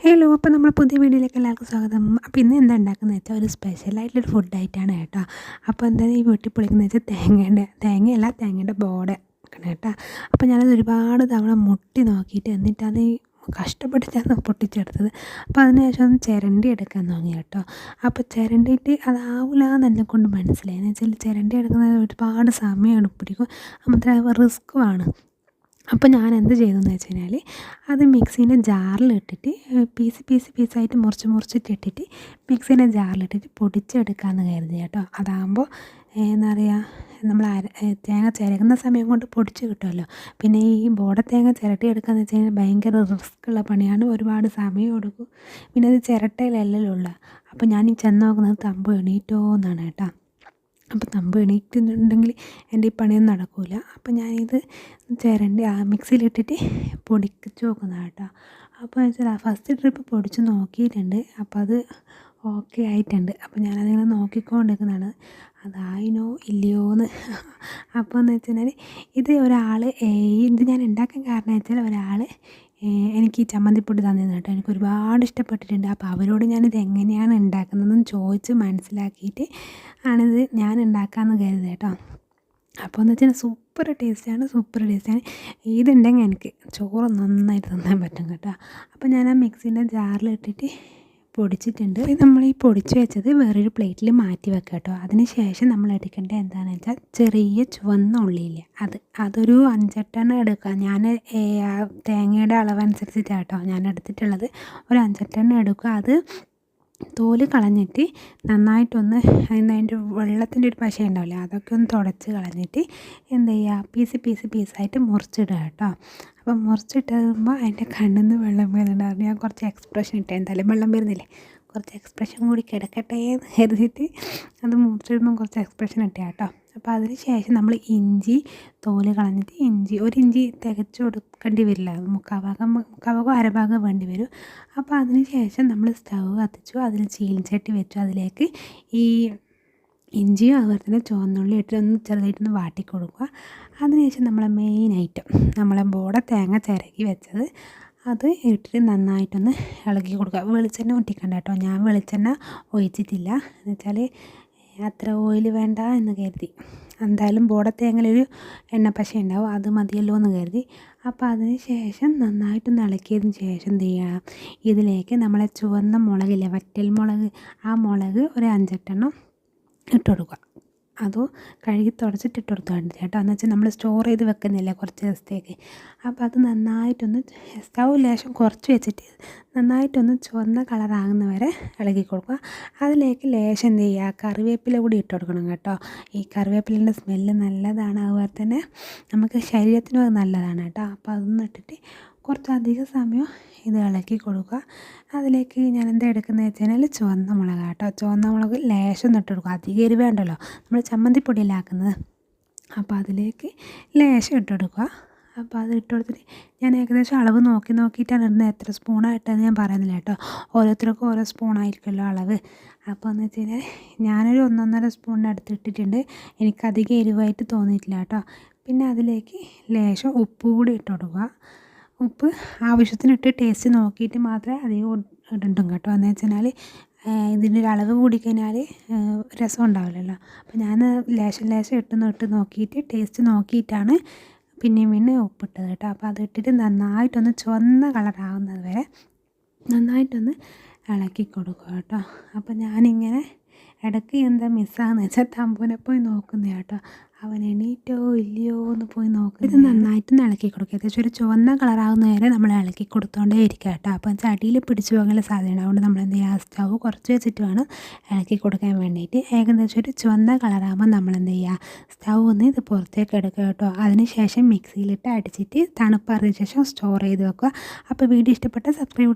Hello, അപ്പോൾ നമ്മൾ പുതിയ വീഡിയോയിലേക്ക് എല്ലാവർക്കും സ്വാഗതം. അപ്പോൾ ഇന്ന് എന്താ ഉണ്ടാക്കുന്നത് വെച്ചാൽ ഒരു സ്പെഷ്യലായിട്ടൊരു ഫുഡായിട്ടാണ് കേട്ടോ. അപ്പോൾ എന്താണ് ഈ വെട്ടി പൊളിക്കുന്നത് വെച്ചാൽ തേങ്ങയുടെ ബോർഡ് ആണ് കേട്ടോ. അപ്പോൾ ഞാനത് ഒരുപാട് തവണ മുട്ടി നോക്കിയിട്ട് എന്നിട്ടാണ് കഷ്ടപ്പെട്ടിട്ടാണ് പൊട്ടിച്ചെടുത്തത്. അപ്പോൾ അതിന് ശേഷം ഒന്ന് ചിരണ്ടി എടുക്കാൻ തോന്നി കേട്ടോ. അപ്പോൾ ചിരണ്ടിയിട്ട് അതാവില്ല എന്ന് എന്നെ കൊണ്ട് മനസ്സിലായി. എന്ന് വെച്ചാൽ ചിരണ്ടി എടുക്കുന്നത് ഒരുപാട് സമയം പിടിക്കും, മാത്രമേ റിസ്ക്കുമാണ്. അപ്പോൾ ഞാൻ എന്ത് ചെയ്തെന്ന് വെച്ച് കഴിഞ്ഞാൽ അത് മിക്സീൻ്റെ ജാറിലിട്ടിട്ട് പീസായിട്ട് മുറിച്ചിട്ടിട്ട് മിക്സീൻ്റെ ജാറിലിട്ടിട്ട് പൊടിച്ചെടുക്കാമെന്ന് കരുതി കേട്ടോ. അതാകുമ്പോൾ എന്താ പറയുക, നമ്മൾ തേങ്ങ ചിരകുന്ന സമയം കൊണ്ട് പൊടിച്ച് കിട്ടുമല്ലോ. പിന്നെ ഈ ബോഡ തേങ്ങ ചിരട്ടി എടുക്കാമെന്ന് വെച്ച് കഴിഞ്ഞാൽ ഭയങ്കര റിസ്ക്കുള്ള പണിയാണ്, ഒരുപാട് സമയം എടുക്കും. പിന്നെ അത് ചിരട്ടയിലല്ലല്ലോ ഉള്ളത്. അപ്പോൾ ഞാൻ ഈ ചെന്ന് നോക്കുന്നത് തമ്പ് എണീറ്റോ എന്നാണ് കേട്ടോ. അപ്പോൾ തമ്പ് എണീറ്റുന്നുണ്ടെങ്കിൽ എൻ്റെ ഈ പണിയൊന്നും നടക്കില്ല. അപ്പോൾ ഞാനിത് ചിരണ്ടി മിക്സിയിലിട്ടിട്ട് പൊടിച്ച് നോക്കുന്നതാണ് കേട്ടോ. അപ്പോൾ വെച്ചാൽ ഫസ്റ്റ് ട്രിപ്പ് പൊടിച്ച് നോക്കിയിട്ടുണ്ട്. അപ്പോൾ അത് ഓക്കെ ആയിട്ടുണ്ട്. അപ്പോൾ ഞാനതിങ്ങനെ നോക്കിക്കൊണ്ടിരിക്കുന്നതാണ് അതായിനോ ഇല്ലയോ എന്ന്. അപ്പോൾ എന്ന് വെച്ച് കഴിഞ്ഞാൽ ഇത് ഞാൻ ഉണ്ടാക്കാൻ കാരണം വെച്ചാൽ ഒരാൾ എനിക്ക് ഈ ചമ്മന്തിപ്പൊടി തന്നിരുന്നു കേട്ടോ. എനിക്ക് ഒരുപാട് ഇഷ്ടപ്പെട്ടിട്ടുണ്ട്. അപ്പോൾ അവരോട് ഞാനിത് എങ്ങനെയാണ് ഉണ്ടാക്കുന്നതെന്ന് ചോദിച്ച് മനസ്സിലാക്കിയിട്ട് ആണിത് ഞാൻ ഉണ്ടാക്കാമെന്ന് കരുതി കേട്ടോ. അപ്പോൾ എന്ന് വെച്ചാൽ സൂപ്പർ ടേസ്റ്റാണ്. ഇതുണ്ടെങ്കിൽ എനിക്ക് ചോറ് നന്നായിട്ട് തിന്നാൻ പറ്റും കേട്ടോ. അപ്പോൾ ഞാൻ ആ മിക്സീൻ്റെ ജാറിലിട്ടിട്ട് പൊടിച്ചിട്ടുണ്ട്. നമ്മൾ ഈ പൊടിച്ച് വെച്ചത് വേറൊരു പ്ലേറ്റിൽ മാറ്റി വെക്കുക കേട്ടോ. അതിന് ശേഷം നമ്മൾ എടുക്കേണ്ടത് എന്താണെന്ന് വെച്ചാൽ ചെറിയ ചുവന്ന ഉള്ളിയില്ലേ, അതൊരു 5-8 എടുക്കുക. ഞാൻ തേങ്ങയുടെ അളവനുസരിച്ചിട്ടാണ് കേട്ടോ ഞാൻ എടുത്തിട്ടുള്ളത്. ഒരു 5-8 എടുക്കുക. അത് തോല് കളഞ്ഞിട്ട് നന്നായിട്ടൊന്ന് അതിൻ്റെ വെള്ളത്തിൻ്റെ ഒരു പശ ഉണ്ടാവില്ലേ, അതൊക്കെ ഒന്ന് തുടച്ച് കളഞ്ഞിട്ട് എന്ത് ചെയ്യുക, പീസായിട്ട് മുറിച്ചിടുക കേട്ടോ. അപ്പം മുറിച്ചിട്ടുമ്പോൾ അതിൻ്റെ കണ്ണിൽ നിന്ന് വെള്ളം വീഴുന്നുണ്ടായിരുന്നു. ഞാൻ കുറച്ച് എക്സ്പ്രഷൻ ഇട്ടേ, എന്തായാലും വെള്ളം വരുന്നില്ലേ, കുറച്ച് എക്സ്പ്രഷൻ കൂടി കിടക്കട്ടെ എന്ന് കരുതിയിട്ട് അത് മുറിച്ചിടുമ്പോൾ കുറച്ച് എക്സ്പ്രഷൻ ഇട്ടേ കേട്ടോ. അപ്പോൾ അതിന് ശേഷം നമ്മൾ ഇഞ്ചി തോല് കളഞ്ഞിട്ട് ഒരു ഇഞ്ചി തികച്ചു കൊടുക്കേണ്ടി വരില്ല, മുക്കാഭാഗം അരഭാഗം വേണ്ടി വരും. അപ്പോൾ അതിന് ശേഷം നമ്മൾ സ്റ്റവ് കത്തിച്ചു, അതിൽ ചീനച്ചട്ടി വെച്ചു. അതിലേക്ക് ഈ ഇഞ്ചിയും അതുപോലെ തന്നെ ചുവന്നുള്ളി ഇട്ടൊന്ന് ചെറുതായിട്ടൊന്ന് വാട്ടി കൊടുക്കുക. അതിനുശേഷം നമ്മളെ മെയിൻ ഐറ്റം, നമ്മളെ ബോഡ തേങ്ങ ചിരകി വെച്ചത് അത് ഇട്ടിട്ട് നന്നായിട്ടൊന്ന് ഇളക്കി കൊടുക്കുക. വെളിച്ചെണ്ണ ഒട്ടിക്കണ്ട കേട്ടോ. ഞാൻ വെളിച്ചെണ്ണ ഒഴിച്ചിട്ടില്ല, എന്ന് വെച്ചാൽ അത്ര ഓയിൽ വേണ്ട എന്ന് കരുതി. എന്തായാലും ബോഡ തേങ്ങയിലൊരു എണ്ണപ്പശ ഉണ്ടാവും, അത് മതിയല്ലോ എന്ന് കരുതി. അപ്പോൾ അതിന് ശേഷം നന്നായിട്ടൊന്ന് ഇളക്കിയതിന് ശേഷം എന്ത് ചെയ്യുക, ഇതിലേക്ക് നമ്മളെ ചുവന്ന മുളകില്ലേ, വറ്റൽ മുളക്, ആ മുളക് ഒരു 5-8 ഇട്ട് കൊടുക്കുക. അതോ കഴുകി തുടച്ചിട്ട് ഇട്ട് കൊടുത്താൽ മതി കേട്ടോ. എന്ന് വെച്ചാൽ നമ്മൾ സ്റ്റോർ ചെയ്ത് വെക്കുന്നില്ല കുറച്ച് ദിവസത്തേക്ക്. അപ്പോൾ അത് നന്നായിട്ടൊന്ന് സ്റ്റൗ ലേശം കുറച്ച് വെച്ചിട്ട് നന്നായിട്ടൊന്ന് ചുവന്ന കളറാകുന്ന വരെ ഇളക്കി കൊടുക്കുക. അതിലേക്ക് ലേശം എന്ത് ചെയ്യുക, കറിവേപ്പില കൂടി ഇട്ട് കൊടുക്കണം കേട്ടോ. ഈ കറിവേപ്പിലേൻ്റെ സ്മെല്ല് നല്ലതാണ്, അതുപോലെ തന്നെ നമുക്ക് ശരീരത്തിനും അത് നല്ലതാണ് കേട്ടോ. അപ്പോൾ അതൊന്ന് ഇട്ടിട്ട് കുറച്ചധികം സമയം ഇത് ഇളക്കി കൊടുക്കുക. അതിലേക്ക് ഞാൻ എന്താ എടുക്കുന്നത് വെച്ച് കഴിഞ്ഞാൽ ചുവന്ന മുളക് കേട്ടോ. ചുവന്ന മുളക് ലേശം ഇട്ട് കൊടുക്കുക, അധികം എരിവ് വേണ്ടല്ലോ, നമ്മൾ ചമ്മന്തിപ്പൊടിയിലാക്കുന്നത്. അപ്പോൾ അതിലേക്ക് ലേശം ഇട്ട് കൊടുക്കുക. അപ്പോൾ അത് ഇട്ട് കൊടുത്തിട്ട് ഞാൻ ഏകദേശം അളവ് നോക്കിയിട്ടാണ് ഇടുന്നത്. എത്ര സ്പൂണായിട്ടെന്ന് ഞാൻ പറയുന്നില്ല കേട്ടോ, ഓരോരുത്തർക്കും ഓരോ സ്പൂണായിരിക്കുമല്ലോ അളവ്. അപ്പോൾ എന്ന് വെച്ച് കഴിഞ്ഞാൽ ഞാനൊരു 1-1.5 സ്പൂണിന് അടുത്തിട്ടിട്ടുണ്ട്. എനിക്കധികം എരിവായിട്ട് തോന്നിയിട്ടില്ല കേട്ടോ. പിന്നെ അതിലേക്ക് ലേശം ഉപ്പ് കൂടി ഇട്ട് കൊടുക്കുക. ഉപ്പ് ആവശ്യത്തിനിട്ട് ടേസ്റ്റ് നോക്കിയിട്ട് മാത്രമേ അധികം ഇടണ്ടും കേട്ടോ. എന്ന് വെച്ച് കഴിഞ്ഞാൽ ഇതിൻ്റെ ഒരു അളവ് കൂടിക്കഴിഞ്ഞാൽ രസം ഉണ്ടാവില്ലല്ലോ. അപ്പോൾ ഞാൻ ലേശം ഇട്ട് നോക്കിയിട്ട് ടേസ്റ്റ് നോക്കിയിട്ടാണ് പിന്നെയും ഉപ്പിട്ടത് കേട്ടോ. അപ്പോൾ അത് ഇട്ടിട്ട് നന്നായിട്ടൊന്ന് ചുവന്ന കളറാകുന്നത് വരെ നന്നായിട്ടൊന്ന് ഇളക്കി കൊടുക്കുക കേട്ടോ. അപ്പോൾ ഞാനിങ്ങനെ ഇടയ്ക്ക് എന്താ മിസ്സാകുന്ന വെച്ചാൽ തമ്പുനെ പോയി നോക്കുന്നത് കേട്ടോ. അവൻ എണീറ്റോ ഇല്ലയോ എന്ന് പോയി നോക്കുക. ഇത് നന്നായിട്ട് ഇളക്കി കൊടുക്കുക. ഏകദേശം ഒരു ചുവന്ന കളറാകുന്ന വരെ നമ്മൾ ഇളക്കി കൊടുത്തുകൊണ്ടേ ഇരിക്കുക കേട്ടോ. അപ്പോൾ ചട്ടിയിൽ പിടിച്ചു പോകാനുള്ള സാധ്യത, അതുകൊണ്ട് നമ്മൾ എന്ത് ചെയ്യുക, സ്റ്റവ് കുറച്ച് വെച്ചിട്ട് വേണം ഇളക്കി കൊടുക്കാൻ വേണ്ടിയിട്ട്. ഏകദേശം ഒരു ചുവന്ന കളറാകുമ്പോൾ നമ്മൾ എന്ത് ചെയ്യുക, സ്റ്റവ് ഒന്ന് ഇത് പുറത്തേക്ക് എടുക്കുക കേട്ടോ. അതിന് ശേഷം മിക്സിയിലിട്ട് അടിച്ചിട്ട് തണുപ്പറിയ ശേഷം സ്റ്റോർ ചെയ്ത് വെക്കുക. അപ്പോൾ വീഡിയോ ഇഷ്ടപ്പെട്ട സബ്സ്ക്രൈബ്